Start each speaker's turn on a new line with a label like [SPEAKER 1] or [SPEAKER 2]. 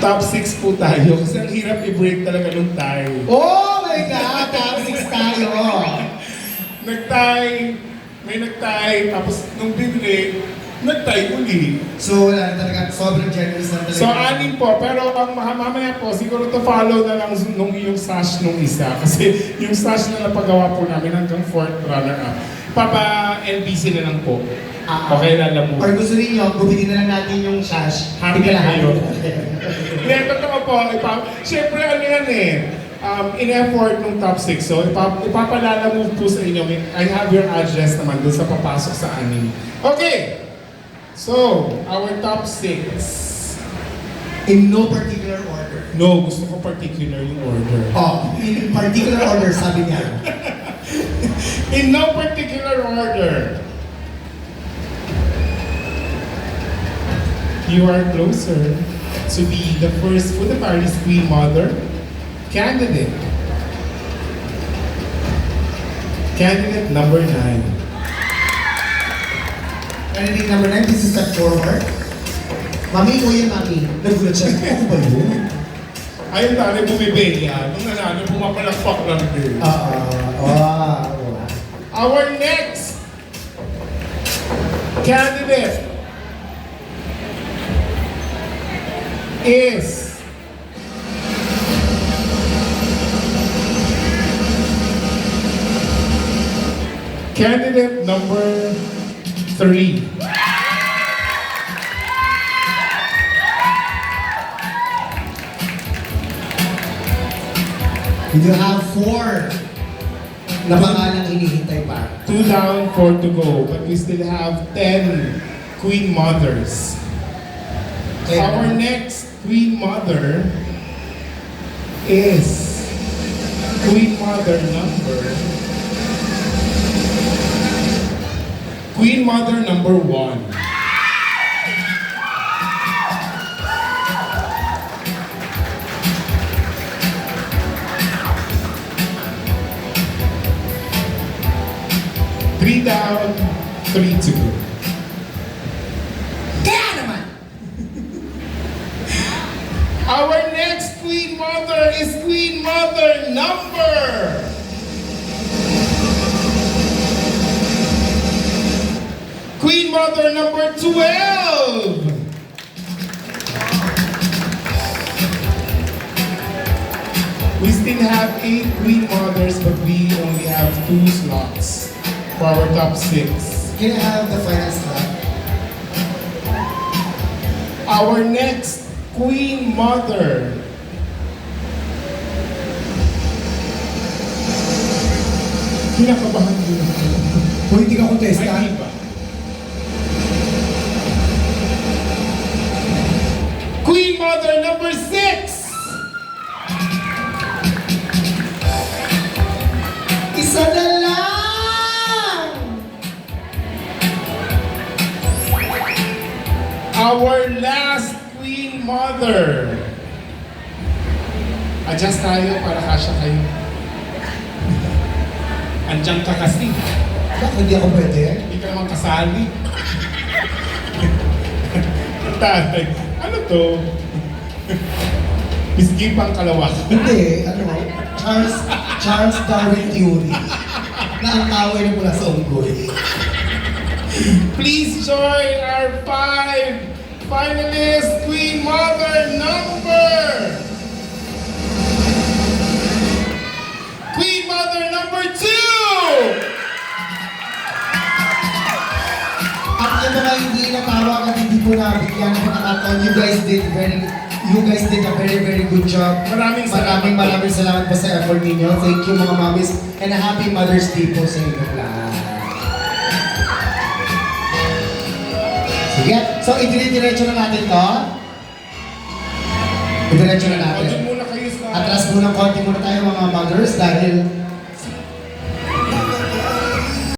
[SPEAKER 1] Top 6 po tayo kasi ang hirap i-break talaga nung tie.
[SPEAKER 2] Oh my God! Top 6 tayo!
[SPEAKER 1] Nag-tie, may nag-tie, tapos nung binrake, nag-tie uli.
[SPEAKER 2] So wala na talaga, sobrang generous na talaga.
[SPEAKER 1] So, anim po. Pero ang mamaya po, siguro to follow na lang nung yung sash nung isa. Kasi yung sash na napagawa po namin hanggang 4th runner-up. Papa-NBC na lang po. Okay, lalamu.
[SPEAKER 2] Or gusto niyo, gupitin na lang natin yung sash.
[SPEAKER 1] Happy
[SPEAKER 2] Tignan
[SPEAKER 1] kayo.
[SPEAKER 2] natin.
[SPEAKER 1] Hindi, totoo po. Siyempre, ano yan eh. In-effort ng top 6. So, ipapalala mo po sa inyo. I have your address naman doon sa papasok sa anim. Okay. So, our top 6.
[SPEAKER 2] In no particular order.
[SPEAKER 1] No, gusto ko particular yung order.
[SPEAKER 2] Oh, in particular order, sabi niya.
[SPEAKER 1] In no particular order. You are closer to be the first Food Paris Queen Mother candidate. Candidate number 9.
[SPEAKER 2] Candidate number 9, this is step forward. Mami, ko yun, Mami. Nagulat siya. Ako ba yun?
[SPEAKER 1] Ayun tayo bumibenya. Nung nanalo, pumapalakpak lang din. Our next candidate is candidate number 3.
[SPEAKER 2] You have 4 na pangalang hinihintay pa.
[SPEAKER 1] 2 down, 4 to go. But we still have 10 Queen Mothers.
[SPEAKER 2] Okay.
[SPEAKER 1] Our next Queen Mother is Queen Mother number 1. Three down, 3 to go.
[SPEAKER 2] Kaya naman!
[SPEAKER 1] Our next Queen Mother is Queen Mother number 12. We still have 8 Queen Mothers, but we only have 2 slots for our top 6.
[SPEAKER 2] Can I have the final slot?
[SPEAKER 1] Our next Queen Mother kinakabahan din ako.
[SPEAKER 2] Kung hindi ka contesta,
[SPEAKER 1] Ay, di ba? Queen Mother number 6!
[SPEAKER 2] isa na lang!
[SPEAKER 1] Our last Queen Mother. Adjust tayo para kasya kayo. Andiyan ka kasi.
[SPEAKER 2] Bakit hindi ako pwede?
[SPEAKER 1] Hindi ka naman kasali. Tatay, ano to? Bisgi pang kalawak.
[SPEAKER 2] Hindi, Charles Darwin theory. Na ang tao ay mula sa unggoy.
[SPEAKER 1] Please join our 5 finalists Queen Mother number. Queen Mother number 2.
[SPEAKER 2] At yung mga hindi natawa at hindi po nabigyan ng pagkakataon, you guys did a very good job.
[SPEAKER 1] Maraming
[SPEAKER 2] salamat po sa effort ninyo. Thank you mga mamis. And a happy Mother's Day po sa inyo lahat. Sige. So, idinidiretso na natin to. Idiretso na natin.
[SPEAKER 1] Audio muna kayo sa...
[SPEAKER 2] Atras muna konti muna tayo mga mothers dahil